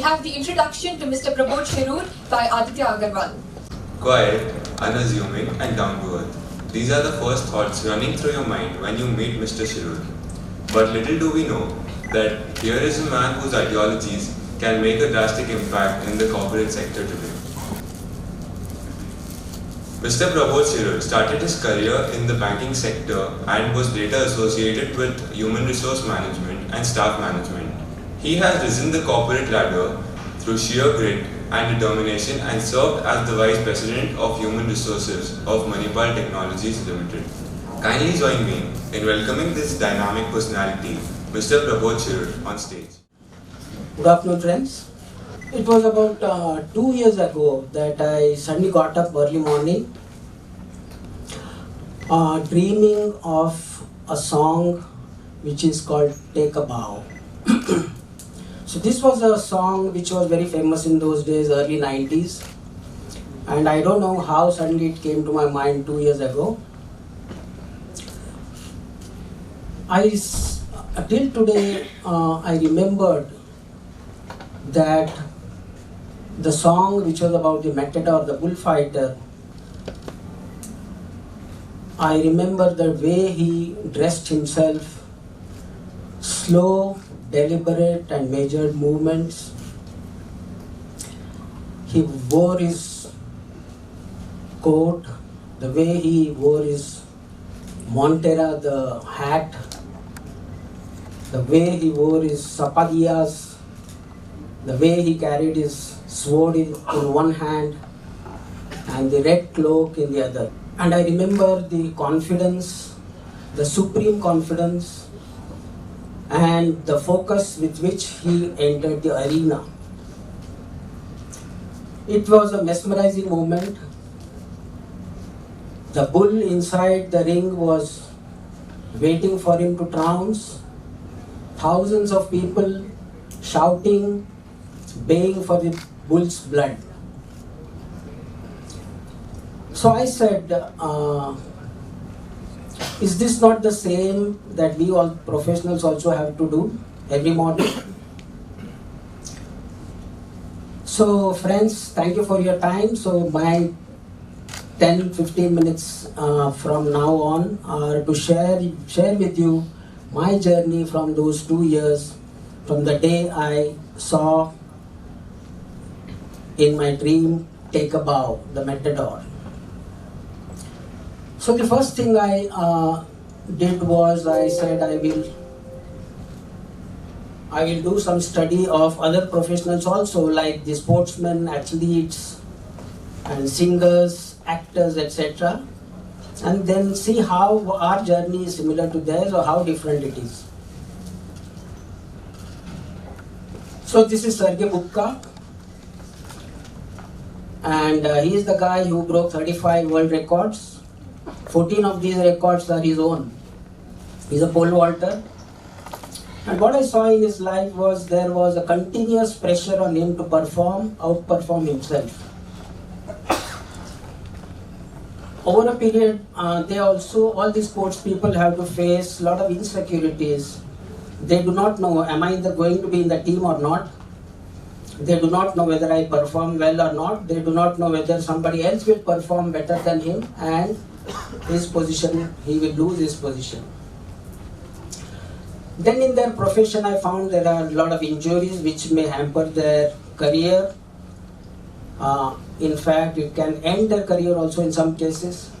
have the introduction to Mr. Prabodh Shirur by Aditya Agarwal. Quiet, unassuming and down to earth. These are the first thoughts running through your mind when you meet Mr. Shirur. But little do we know that here is a man whose ideologies can make a drastic impact in the corporate sector today. Mr. Prabodh Shirur started his career in the banking sector and was later associated with human resource management and staff management. He has risen the corporate ladder through sheer grit and determination and served as the Vice President of Human Resources of Manipal Technologies Limited. Kindly join me in welcoming this dynamic personality, Mr. Prabodh Shirur, on stage. Good afternoon, friends. It was about 2 years ago that I suddenly got up early morning dreaming of a song which is called Take a Bow. So this was a song which was very famous in those days, early 90s. And I don't know how suddenly it came to my mind 2 years ago. Till today, I remembered that the song which was about the matador, the bullfighter, I remember the way he dressed himself, slow, deliberate and measured movements. He wore his coat, the way he wore his montera, the hat, the way he wore his sapadillas, the way he carried his sword in one hand and the red cloak in the other. And I remember the confidence, the supreme confidence and the focus with which he entered the arena. It was a mesmerizing moment. The bull inside the ring was waiting for him to trounce. Thousands of people shouting, baying for the bull's blood. So I said, is this not the same that we all professionals also have to do every morning? So friends, thank you for your time. So my 10-15 minutes from now on are to share with you my journey from those 2 years, from the day I saw in my dream Take a Bow, the matador. So the first thing I did was I said I will do some study of other professionals also, like the sportsmen, athletes and singers, actors, etc. and then see how our journey is similar to theirs or how different it is. So this is Sergey Bubka, and he is the guy who broke 35 world records. 14 of these records are his own. He's a pole vaulter. And what I saw in his life was there was a continuous pressure on him to outperform himself. Over a period, all these sports people have to face a lot of insecurities. They do not know, am I going to be in the team or not? They do not know whether I perform well or not. They do not know whether somebody else will perform better than him and his position, he will lose his position. Then in their profession I found there are a lot of injuries which may hamper their career. In fact, it can end their career also in some cases.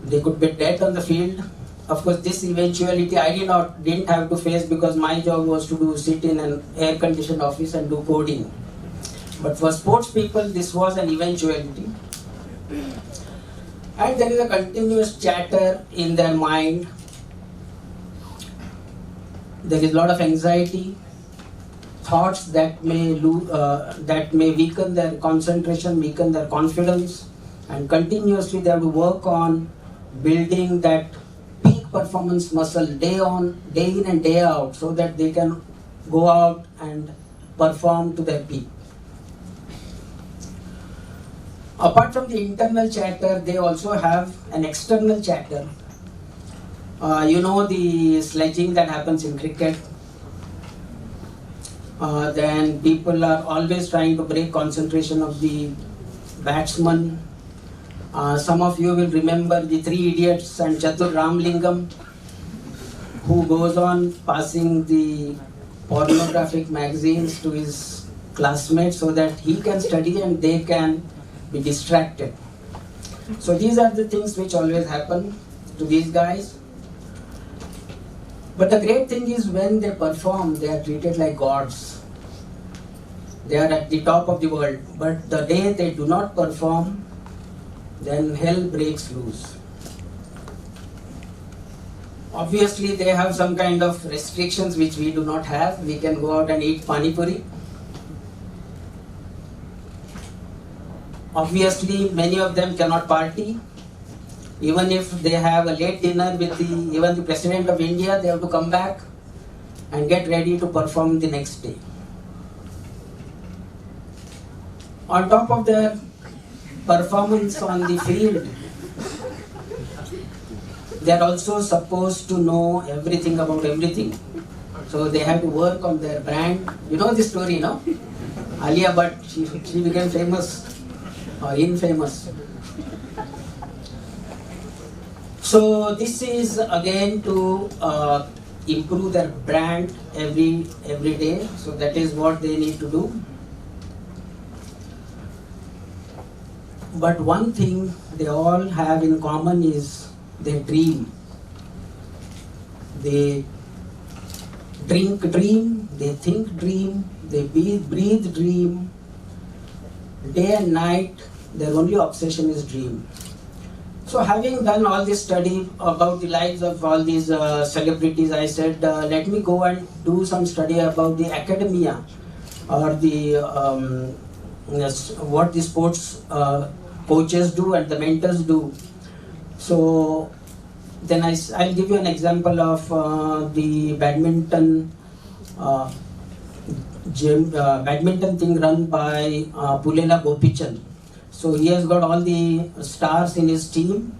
They could be dead on the field. Of course, this eventuality I didn't have to face because my job was to sit in an air-conditioned office and do coding. But for sports people, this was an eventuality. And there is a continuous chatter in their mind. There is a lot of anxiety, thoughts that may weaken their concentration, weaken their confidence, and continuously they have to work on building that peak performance muscle day in and day out so that they can go out and perform to their peak. Apart from the internal chatter, they also have an external chatter. You know the sledging that happens in cricket. Then people are always trying to break concentration of the batsman. Some of you will remember the Three Idiots and Chatur Ramlingam, who goes on passing the pornographic magazines to his classmates so that he can study and they can be distracted. So these are the things which always happen to these guys. But the great thing is when they perform, they are treated like gods. They are at the top of the world. But the day they do not perform, then hell breaks loose. Obviously, they have some kind of restrictions which we do not have. We can go out and eat pani puri. Obviously, many of them cannot party. Even if they have a late dinner with even the President of India, they have to come back and get ready to perform the next day. On top of their performance on the field, they are also supposed to know everything about everything. So they have to work on their brand. You know the story, no? Alia Bhatt, she became famous or infamous. So this is again to improve their brand every day. So that is what they need to do. But one thing they all have in common is they dream. They drink dream, they think dream, they breathe dream. Day and night, their only obsession is dream. So having done all this study about the lives of all these celebrities, I said, let me go and do some study about the academia or the what the sports coaches do and the mentors do. So then I'll give you an example of the badminton badminton thing run by Pulela Gopichand. So he has got all the stars in his team.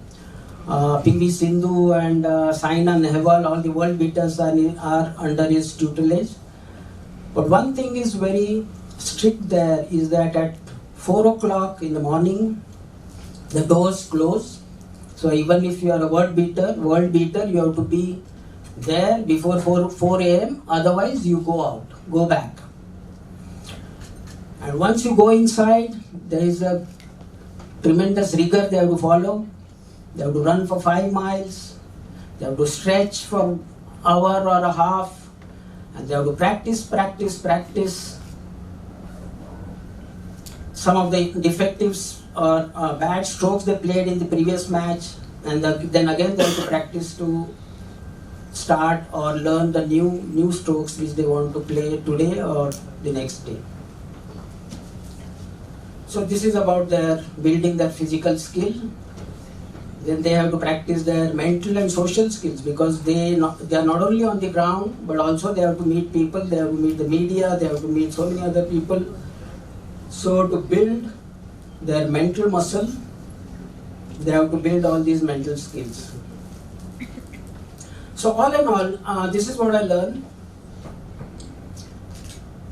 PV Sindhu and Saina Nehwal, all the world beaters are under his tutelage. But one thing is very strict there is that at 4 o'clock in the morning, the doors close. So even if you are a world beater, you have to be there before 4 a.m. Otherwise, you go back. And once you go inside, there is a tremendous rigor they have to follow. They have to run for 5 miles. They have to stretch for an hour or a half. And they have to practice. Some of the defectives or bad strokes they played in the previous match. And then again they have to practice to start or learn the new strokes which they want to play today or the next day. So this is about their building their physical skill. Then they have to practice their mental and social skills because they are not only on the ground but also they have to meet people, they have to meet the media, they have to meet so many other people. So to build their mental muscle, they have to build all these mental skills. So all in all, this is what I learned.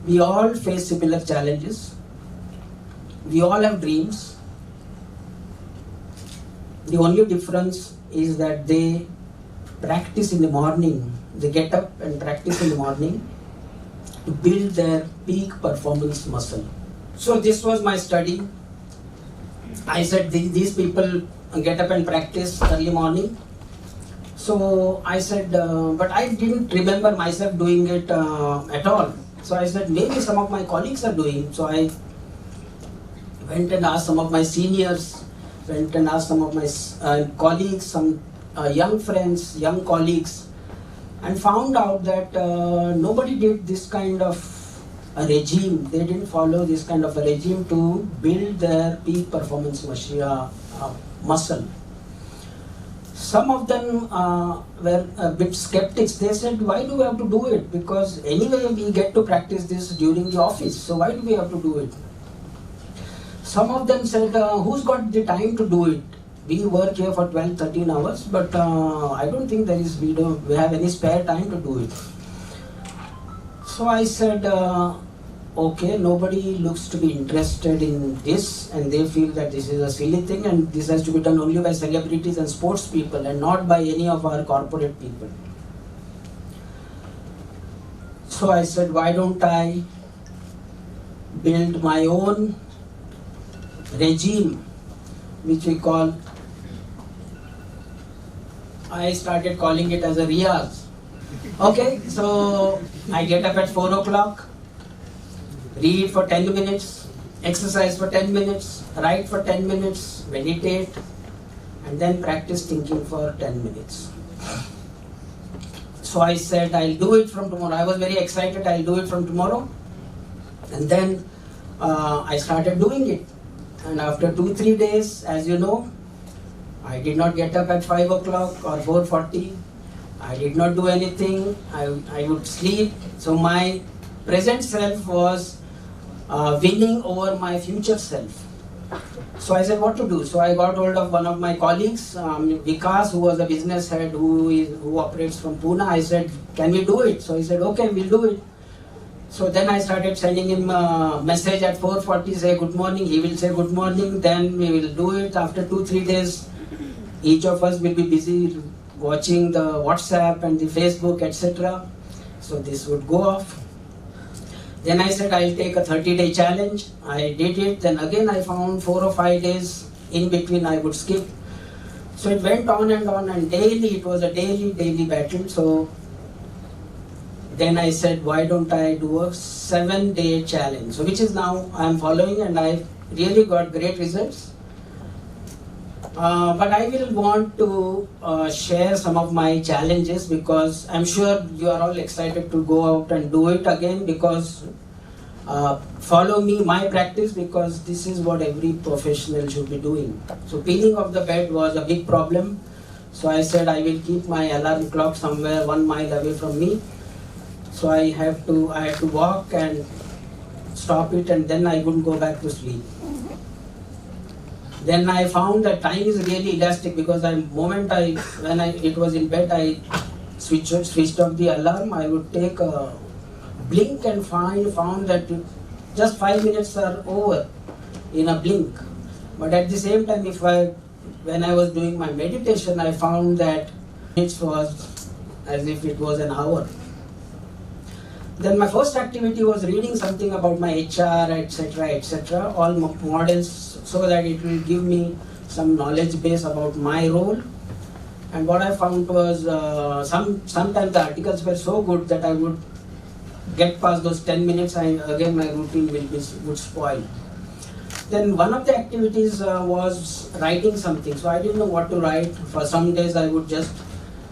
We all face similar challenges. We all have dreams. The only difference is that they practice in the morning. They get up and practice in the morning to build their peak performance muscle. So this was my study. I said these people get up and practice early morning. So I said, but I didn't remember myself doing it at all. So I said, maybe some of my colleagues are doing. So I went and asked some of my seniors, went and asked some of my colleagues, some young friends, young colleagues, and found out that nobody did this kind of a regime. They didn't follow this kind of a regime to build their peak performance muscle. Some of them were a bit skeptics. They said, why do we have to do it? Because anyway we get to practice this during the office, so why do we have to do it? Some of them said, who's got the time to do it? We work here for 12-13 hours, but I don't think we have any spare time to do it. So I said, okay, nobody looks to be interested in this, and they feel that this is a silly thing and this has to be done only by celebrities and sports people and not by any of our corporate people. So I said, why don't I build my own regime, which we call, I started calling it as a Riyaz. Okay, so I get up at 4 o'clock, read for 10 minutes, exercise for 10 minutes, write for 10 minutes, meditate, and then practice thinking for 10 minutes. So I said, I'll do it from tomorrow. I was very excited, I'll do it from tomorrow. And then I started doing it. And after 2-3 days, as you know, I did not get up at 5 o'clock or 4:40. I did not do anything. I would sleep. So my present self was winning over my future self. So I said, what to do? So I got hold of one of my colleagues, Vikas, who was a business head who operates from Pune. I said, can we do it? So he said, okay, we'll do it. So then I started sending him a message at 4:40, say good morning. He will say good morning. Then we will do it. After 2-3 days, each of us will be busy watching the WhatsApp and the Facebook, etc. So this would go off. Then I said, I'll take a 30-day challenge. I did it. Then again I found 4 or 5 days in between I would skip. So it went on, and daily, it was a daily battle. So then I said, why don't I do a 7-day challenge? So which is now I'm following, and I really got great results. But I will want to share some of my challenges, because I'm sure you are all excited to go out and do it again, because follow me, my practice, because this is what every professional should be doing. So peeling off the bed was a big problem. So I said I will keep my alarm clock somewhere 1 mile away from me. So I had to walk and stop it, and then I couldn't go back to sleep. Then I found that time is really elastic, because when it was in bed, I switched off the alarm. I would take a blink and found that just 5 minutes are over in a blink. But at the same time, when I was doing my meditation, I found that it was as if it was an hour. Then my first activity was reading something about my HR, etc., all models, so that it will give me some knowledge base about my role. And what I found was sometimes the articles were so good that I would get past those 10 minutes, and again my routine would spoil. Then one of the activities was writing something. So I didn't know what to write. For some days I would just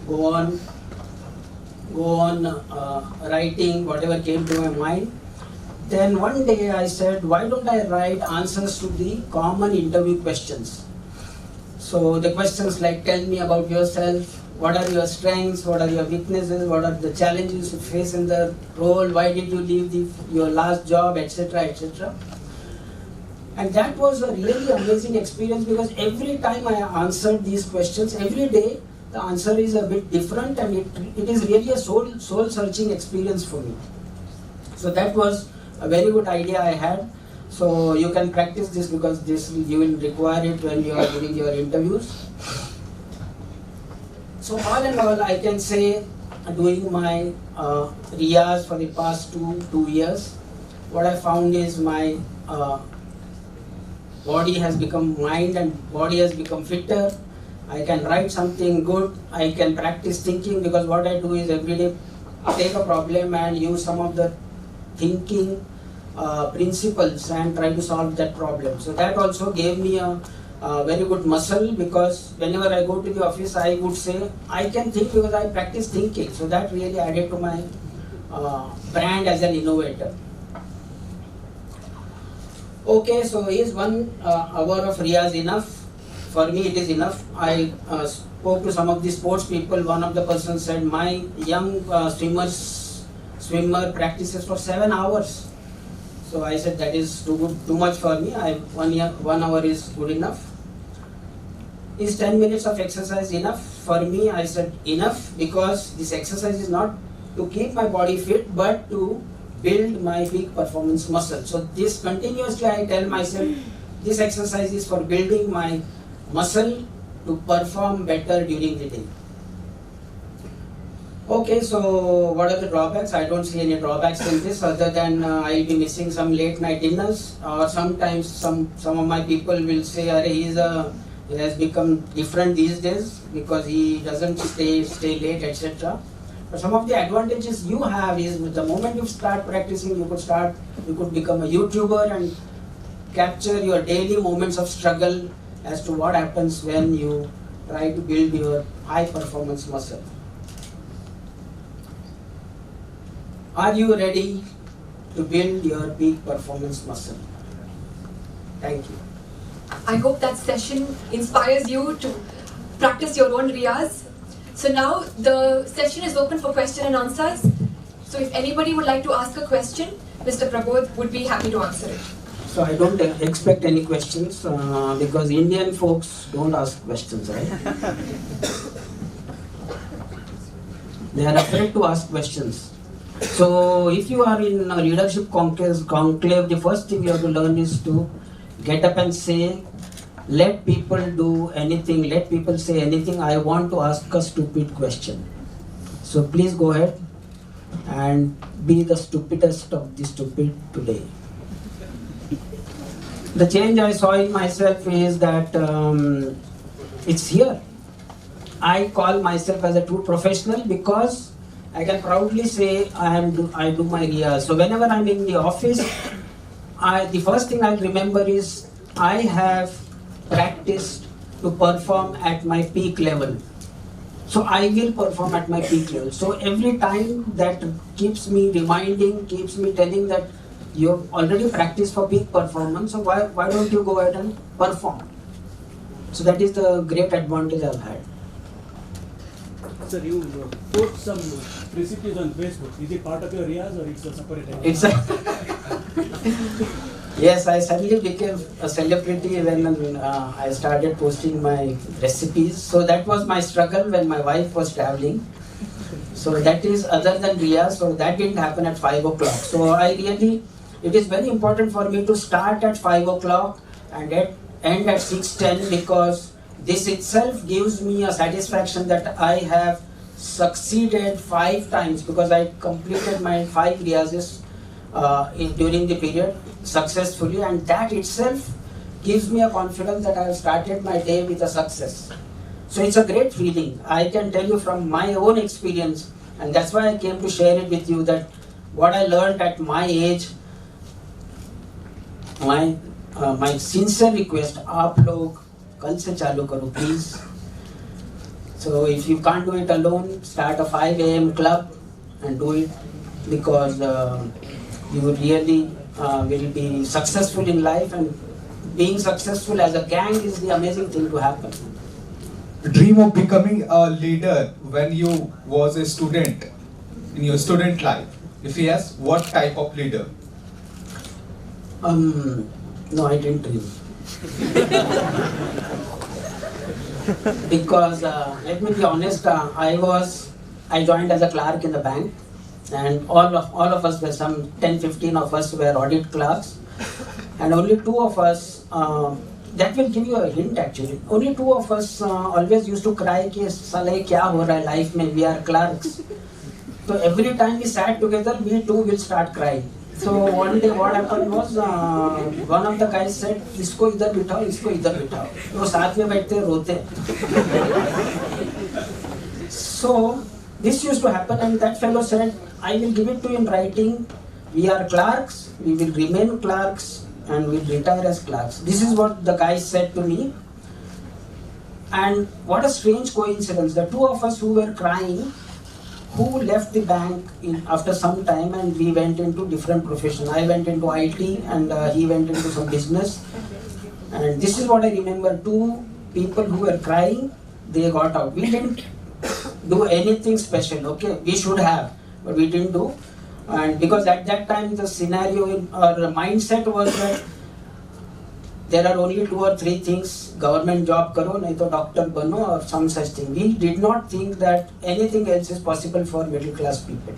go on writing whatever came to my mind. Then one day I said, why don't I write answers to the common interview questions? So the questions like, tell me about yourself, what are your strengths, what are your weaknesses, what are the challenges you face in the role, why did you leave your last job, etc., etc. And that was a really amazing experience, because every time I answered these questions, every day the answer is a bit different, and it is really a soul-searching experience for me. So that was a very good idea I had. So you can practice this, because you will require it when you are doing your interviews. So all in all, I can say, doing my Riyaz for the past two years, what I found is my body has become, mind and body has become fitter. I can write something good. I can practice thinking, because what I do is every day take a problem and use some of the thinking principles and try to solve that problem. So that also gave me a very good muscle, because whenever I go to the office, I would say I can think because I practice thinking. So that really added to my brand as an innovator. Okay, so is 1 hour of Riyaz enough? For me, it is enough. I spoke to some of the sports people. One of the persons said, my young swimmer practices for 7 hours. So I said, that is too much for me. 1 hour is good enough. Is 10 minutes of exercise enough? For me, I said enough, because this exercise is not to keep my body fit, but to build my peak performance muscle. So this continuously I tell myself, this exercise is for building my muscle to perform better during the day. Okay, so what are the drawbacks? I don't see any drawbacks in this other than I'll be missing some late night dinners, or sometimes some of my people will say, he has become different these days because he doesn't stay late, etc. But some of the advantages you have is the moment you start practicing, you could become a YouTuber and capture your daily moments of struggle as to what happens when you try to build your high performance muscle. Are you ready to build your peak performance muscle? Thank you. I hope that session inspires you to practice your own riyaz. So now the session is open for question and answers. So if anybody would like to ask a question, Mr. Prabodh would be happy to answer it. So I don't expect any questions because Indian folks don't ask questions, right? They are afraid to ask questions. So if you are in a leadership conclave, the first thing you have to learn is to get up and say, let people do anything, let people say anything, I want to ask a stupid question. So please go ahead and be the stupidest of the stupid today. The change I saw in myself is that it's here. I call myself as a true professional because I can proudly say I do my riyaz. So whenever I'm in the office, the first thing I remember is I have practiced to perform at my peak level. So I will perform at my peak level. So every time that keeps me reminding, keeps me telling that you've already practiced for peak performance, so why don't you go ahead and perform? So that is the great advantage I've had. Sir, you post some recipes on Facebook. Is it part of your riyaz or it's a separate entity? It's yes, I suddenly became a celebrity when I started posting my recipes. So that was my struggle when my wife was traveling. So that is other than riyaz, so that didn't happen at 5 o'clock. So it is very important for me to start at 5 o'clock and end at 6:10 because this itself gives me a satisfaction that I have succeeded 5 times because I completed my 5 riyazes during the period successfully, and that itself gives me a confidence that I have started my day with a success. So it's a great feeling. I can tell you from my own experience, and that's why I came to share it with you, that what I learned at my age, my sincere request, आप लोग कल से चालू करो please. So if you can't do it alone, start a 5 a.m. club and do it, because you really will be successful in life, and being successful as a gang is the amazing thing to happen. Dream of becoming a leader when you was a student in your student life? If yes, what type of leader? No, I didn't dream. Because let me be honest, I joined as a clerk in the bank, and all of us were, some 10-15 of us were audit clerks, and only 2 of us, that will give you a hint actually, only 2 of us always used to cry कि साले क्या हो रहा है life में, we are clerks. So every time we sat together, we too will start crying. So one day what happened was, one of the guys said, इसको इधर बिठाओ, इसको इधर बिठाओ. वो साथ में बैठते रोते. So this used to happen, and that fellow said, I will give it to you in writing. We are clerks, we will remain clerks, and we will retire as clerks. This is what the guy said to me. And what a strange coincidence. The 2 of us who were crying, who left the bank after some time, and we went into different professions. I went into IT, and he went into some business. And this is what I remember, 2 people who were crying, they got out. We didn't do anything special, okay? We should have, but we didn't do. And because at that time the scenario or the mindset was that there are only 2 or 3 things, government job karo, nahi to doctor bano, or some such thing. We did not think that anything else is possible for middle class people.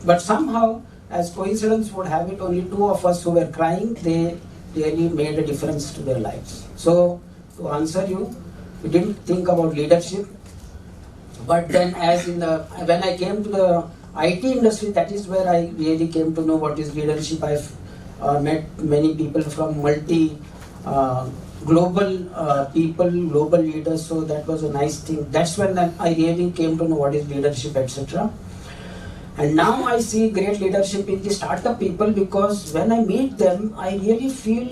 But somehow, as coincidence would have it, only 2 of us who were crying, they really made a difference to their lives. So, to answer you, we didn't think about leadership. But then when I came to the IT industry, that is where I really came to know what is leadership. I've met many people from global people, global leaders, so that was a nice thing. That's when I really came to know what is leadership, etc. And now I see great leadership in the startup people, because when I meet them, I really feel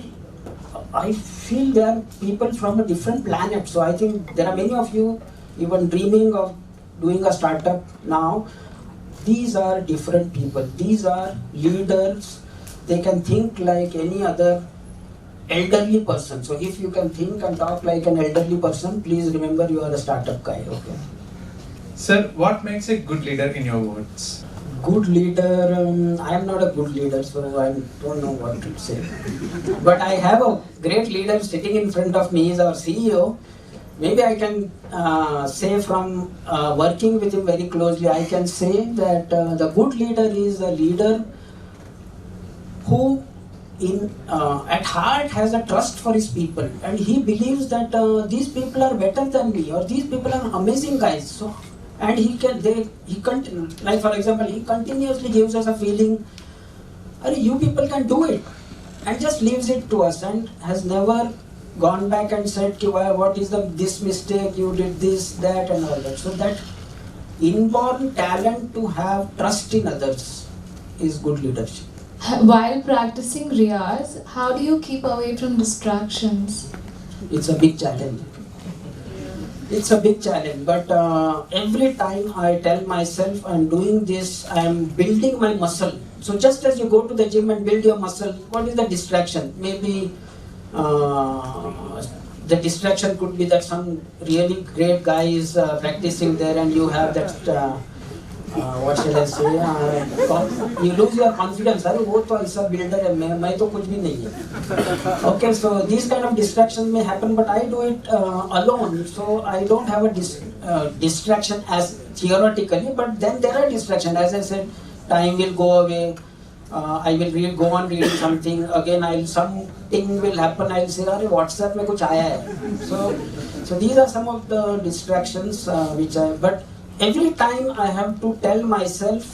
they are people from a different planet. So I think there are many of you even dreaming of doing a startup now. These are different people. These are leaders. They can think like any other elderly person. So if you can think and talk like an elderly person, please remember you are a startup guy. Okay. Sir, what makes a good leader in your words? Good leader, I am not a good leader, so I don't know what to say. But I have a great leader sitting in front of me, is our CEO. Maybe I can say from working with him very closely, I can say that the good leader is a leader who at heart has a trust for his people, and he believes that these people are better than me, or these people are amazing guys. So, and like for example, he continuously gives us a feeling, you people can do it, and just leaves it to us, and has never gone back and said, what is this mistake, you did this, that, and all that. So that inborn talent to have trust in others is good leadership. While practicing Riyaz, how do you keep away from distractions? It's a big challenge. It's a big challenge, but every time I tell myself I'm doing this, I'm building my muscle. So just as you go to the gym and build your muscle, what is the distraction? Maybe the distraction could be that some really great guy is practicing there, and you have that, what shall I say, you lose your confidence. Arey, wo to aisa builder hai, main to kuch bhi nahi hai. Okay, so these kind of distractions may happen, but I do it alone, so I don't have a distraction as theoretically, but then there are distractions. As I said, time will go away. I will go on reading something. Again, something will happen. I'll say, "Arey, WhatsApp mein kuch aaya hai." So these are some of the distractions but every time I have to tell myself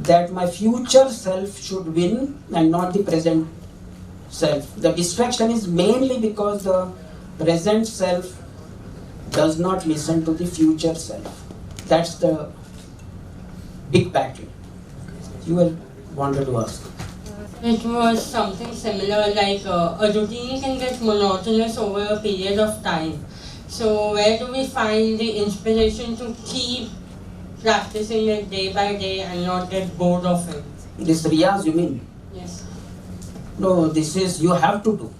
that my future self should win and not the present self. The distraction is mainly because the present self does not listen to the future self. That's the big battle. You will wanted to ask. It was something similar, like a routine can get monotonous over a period of time. So where do we find the inspiration to keep practicing it day by day and not get bored of it? This Riyaz, you mean? Yes. No, this is, you have to do.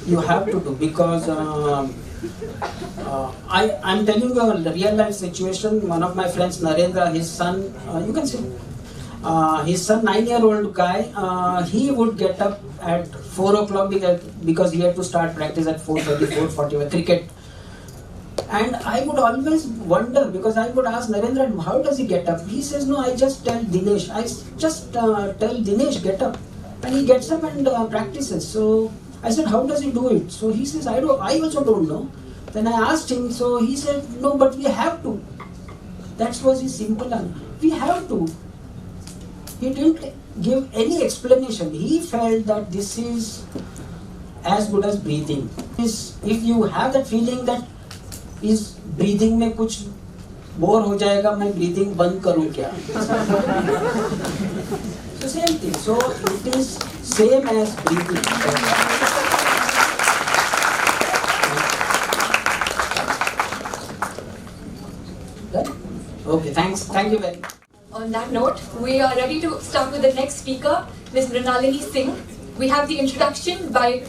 You have to do, because I'm telling you a real life situation. One of my friends, Narendra, his son, you can see, his son, 9-year-old guy, he would get up at 4 o'clock because he had to start practice at 4:30, 4:45 cricket. And I would always wonder, because I would ask Narendra, how does he get up? He says, no, I just tell Dinesh. I just tell Dinesh, get up. And he gets up and practices. So I said, how does he do it? So he says, I also don't know. Then I asked him, so he said, no, but we have to. That was his simple answer. We have to. He didn't give any explanation. He felt that this is as good as breathing. If you have that feeling that इस breathing में कुछ bore हो जाएगा, मैं breathing बंद करूं क्या? So same thing. So it is same as breathing. Okay, thanks. Thank you very much. On that note, we are ready to start with the next speaker, Ms. Mrinalini Singh. We have the introduction by